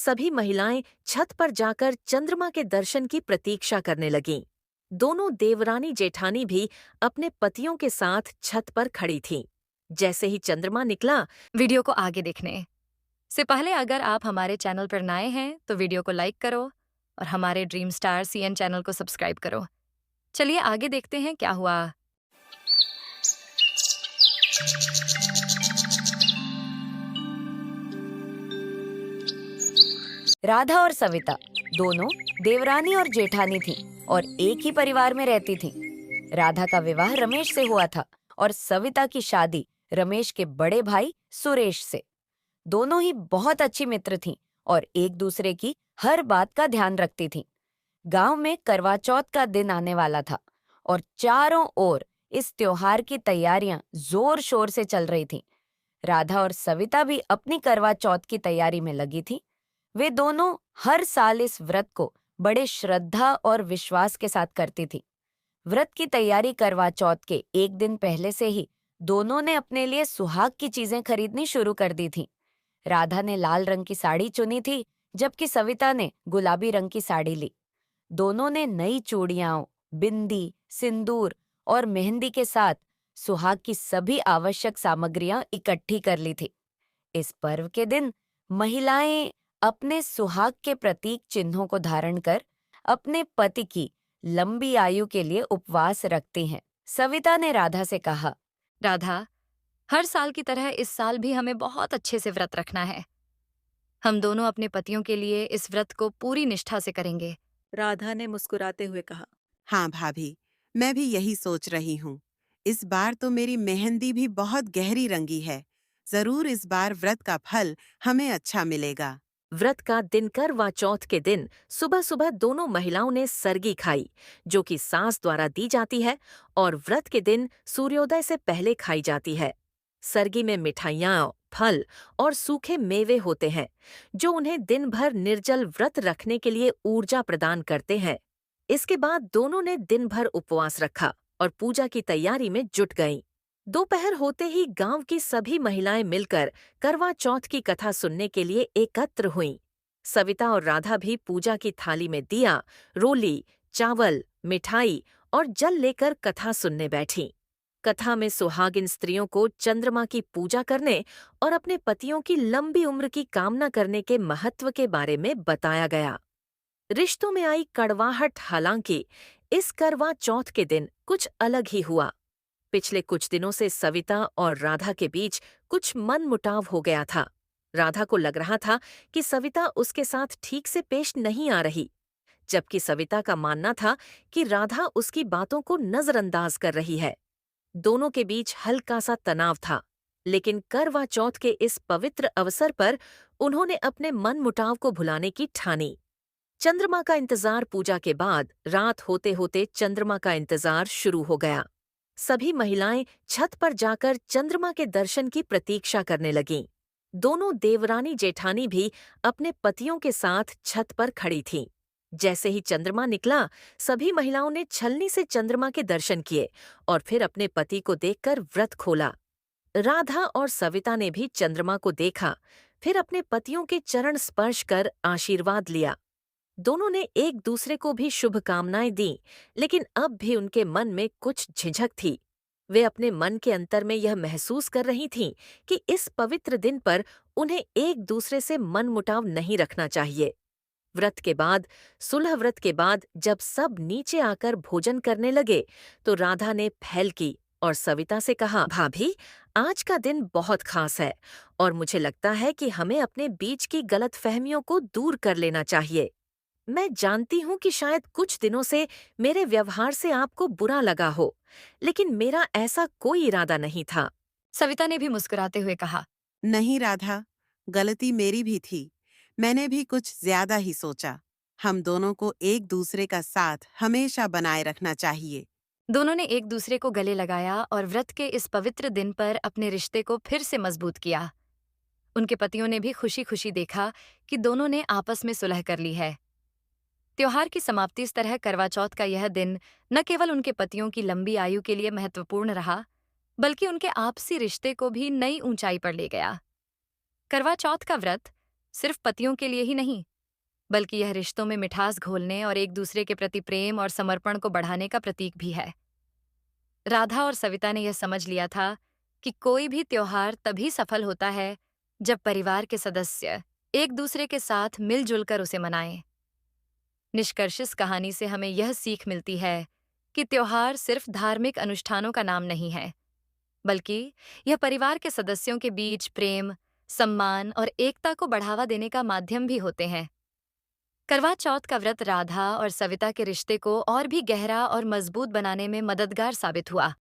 सभी महिलाएं छत पर जाकर चंद्रमा के दर्शन की प्रतीक्षा करने लगीं। दोनों देवरानी जेठानी भी अपने पतियों के साथ छत पर खड़ी थीं। जैसे ही चंद्रमा निकला, वीडियो को आगे देखने से पहले अगर आप हमारे चैनल पर नए हैं तो वीडियो को लाइक करो और हमारे ड्रीम स्टार सीएन चैनल को सब्सक्राइब करो। चलिए आगे देखते हैं क्या हुआ। राधा और सविता दोनों देवरानी और जेठानी थीं और एक ही परिवार में रहती थीं। राधा का विवाह रमेश से हुआ था और सविता की शादी रमेश के बड़े भाई सुरेश से। दोनों ही बहुत अच्छी मित्र थीं और एक दूसरे की हर बात का ध्यान रखती थीं। गांव में करवा चौथ का दिन आने वाला था और चारों ओर इस त्योहार की तैयारियां जोर शोर से चल रही थीं। राधा और सविता भी अपनी करवा चौथ की तैयारी में लगी थीं। वे दोनों हर साल इस व्रत को बड़े श्रद्धा और विश्वास के साथ करती थीं। व्रत की तैयारी करवा चौथ के एक दिन पहले से ही दोनों ने अपने लिए सुहाग की चीजें खरीदनी शुरू कर दी थीं। राधा ने लाल रंग की साड़ी चुनी थी, जबकि सविता ने गुलाबी रंग की साड़ी ली। दोनों ने नई चूड़ियां, बिंदी, सिंदूर और मेहंदी के साथ सुहाग की सभी आवश्यक सामग्रियां इकट्ठी कर ली थी। इस पर्व के दिन महिलाएं अपने सुहाग के प्रतीक चिन्हों को धारण कर अपने पति की लंबी आयु के लिए उपवास रखती हैं। सविता ने राधा से कहा, राधा, हर साल की तरह इस साल भी हमें बहुत अच्छे से व्रत रखना है। हम दोनों अपने पतियों के लिए इस व्रत को पूरी निष्ठा से करेंगे। राधा ने मुस्कुराते हुए कहा। हाँ भाभी, मैं भी यही सोच रही हूँ। इस बार तो मेरी मेहंदी भी बहुत गहरी रंगी है। जरूर इस बार व्रत का फल हमें अच्छा मिलेगा। व्रत का दिन करवा चौथ के दिन सुबह सुबह दोनों महिलाओं ने सरगी खाई, जो कि सास द्वारा दी जाती है और व्रत के दिन सूर्योदय से पहले खाई जाती है। सरगी में मिठाइयाँ, फल और सूखे मेवे होते हैं, जो उन्हें दिन भर निर्जल व्रत रखने के लिए ऊर्जा प्रदान करते हैं। इसके बाद दोनों ने दिन भर उपवास रखा और पूजा की तैयारी में जुट गईं। दोपहर होते ही गांव की सभी महिलाएं मिलकर करवा चौथ की कथा सुनने के लिए एकत्र हुईं। सविता और राधा भी पूजा की थाली में दिया, रोली, चावल, मिठाई और जल लेकर कथा सुनने बैठीं। कथा में सुहागिन स्त्रियों को चंद्रमा की पूजा करने और अपने पतियों की लंबी उम्र की कामना करने के महत्व के बारे में बताया गया। रिश्तों में आई कड़वाहट, हालांकि इस करवा चौथ के दिन कुछ अलग ही हुआ। पिछले कुछ दिनों से सविता और राधा के बीच कुछ मनमुटाव हो गया था। राधा को लग रहा था कि सविता उसके साथ ठीक से पेश नहीं आ रही, जबकि सविता का मानना था कि राधा उसकी बातों को नजरअंदाज कर रही है। दोनों के बीच हल्का सा तनाव था, लेकिन करवा चौथ के इस पवित्र अवसर पर उन्होंने अपने मनमुटाव को भुलाने की ठानी। चंद्रमा का इंतजार पूजा के बाद रात होते होते चंद्रमा का इंतजार शुरू हो गया। सभी महिलाएं छत पर जाकर चंद्रमा के दर्शन की प्रतीक्षा करने लगीं। दोनों देवरानी जेठानी भी अपने पतियों के साथ छत पर खड़ी थीं। जैसे ही चंद्रमा निकला, सभी महिलाओं ने छलनी से चंद्रमा के दर्शन किए और फिर अपने पति को देखकर व्रत खोला। राधा और सविता ने भी चंद्रमा को देखा, फिर अपने पतियों के चरण स्पर्श कर आशीर्वाद लिया। दोनों ने एक दूसरे को भी शुभकामनाएं दी, लेकिन अब भी उनके मन में कुछ झिझक थी। वे अपने मन के अंतर में यह महसूस कर रही थीं कि इस पवित्र दिन पर उन्हें एक दूसरे से मनमुटाव नहीं रखना चाहिए। व्रत के बाद, सुलह व्रत के बाद जब सब नीचे आकर भोजन करने लगे, तो राधा ने पहल की और सविता से कहा, भाभी, आज का दिन बहुत खास है और मुझे लगता है कि हमें अपने बीच की गलतफहमियों को दूर कर लेना चाहिए। मैं जानती हूँ कि शायद कुछ दिनों से मेरे व्यवहार से आपको बुरा लगा हो, लेकिन मेरा ऐसा कोई इरादा नहीं था। सविता ने भी मुस्कुराते हुए कहा, नहीं राधा, गलती मेरी भी थी। मैंने भी कुछ ज्यादा ही सोचा। हम दोनों को एक दूसरे का साथ हमेशा बनाए रखना चाहिए। दोनों ने एक दूसरे को गले लगाया और व्रत के इस पवित्र दिन पर अपने रिश्ते को फिर से मजबूत किया। उनके पतियों ने भी खुशी खुशी देखा कि दोनों ने आपस में सुलह कर ली है। त्योहार की समाप्ति इस तरह करवा चौथ का यह दिन न केवल उनके पतियों की लंबी आयु के लिए महत्वपूर्ण रहा, बल्कि उनके आपसी रिश्ते को भी नई ऊंचाई पर ले गया। करवा चौथ का व्रत सिर्फ पतियों के लिए ही नहीं, बल्कि यह रिश्तों में मिठास घोलने और एक दूसरे के प्रति प्रेम और समर्पण को बढ़ाने का प्रतीक भी है। राधा और सविता ने यह समझ लिया था कि कोई भी त्योहार तभी सफल होता है जब परिवार के सदस्य एक दूसरे के साथ मिलजुल कर उसे मनाएं। निष्कर्ष इस कहानी से हमें यह सीख मिलती है कि त्योहार सिर्फ धार्मिक अनुष्ठानों का नाम नहीं है, बल्कि यह परिवार के सदस्यों के बीच प्रेम, सम्मान और एकता को बढ़ावा देने का माध्यम भी होते हैं। करवा चौथ का व्रत राधा और सविता के रिश्ते को और भी गहरा और मजबूत बनाने में मददगार साबित हुआ।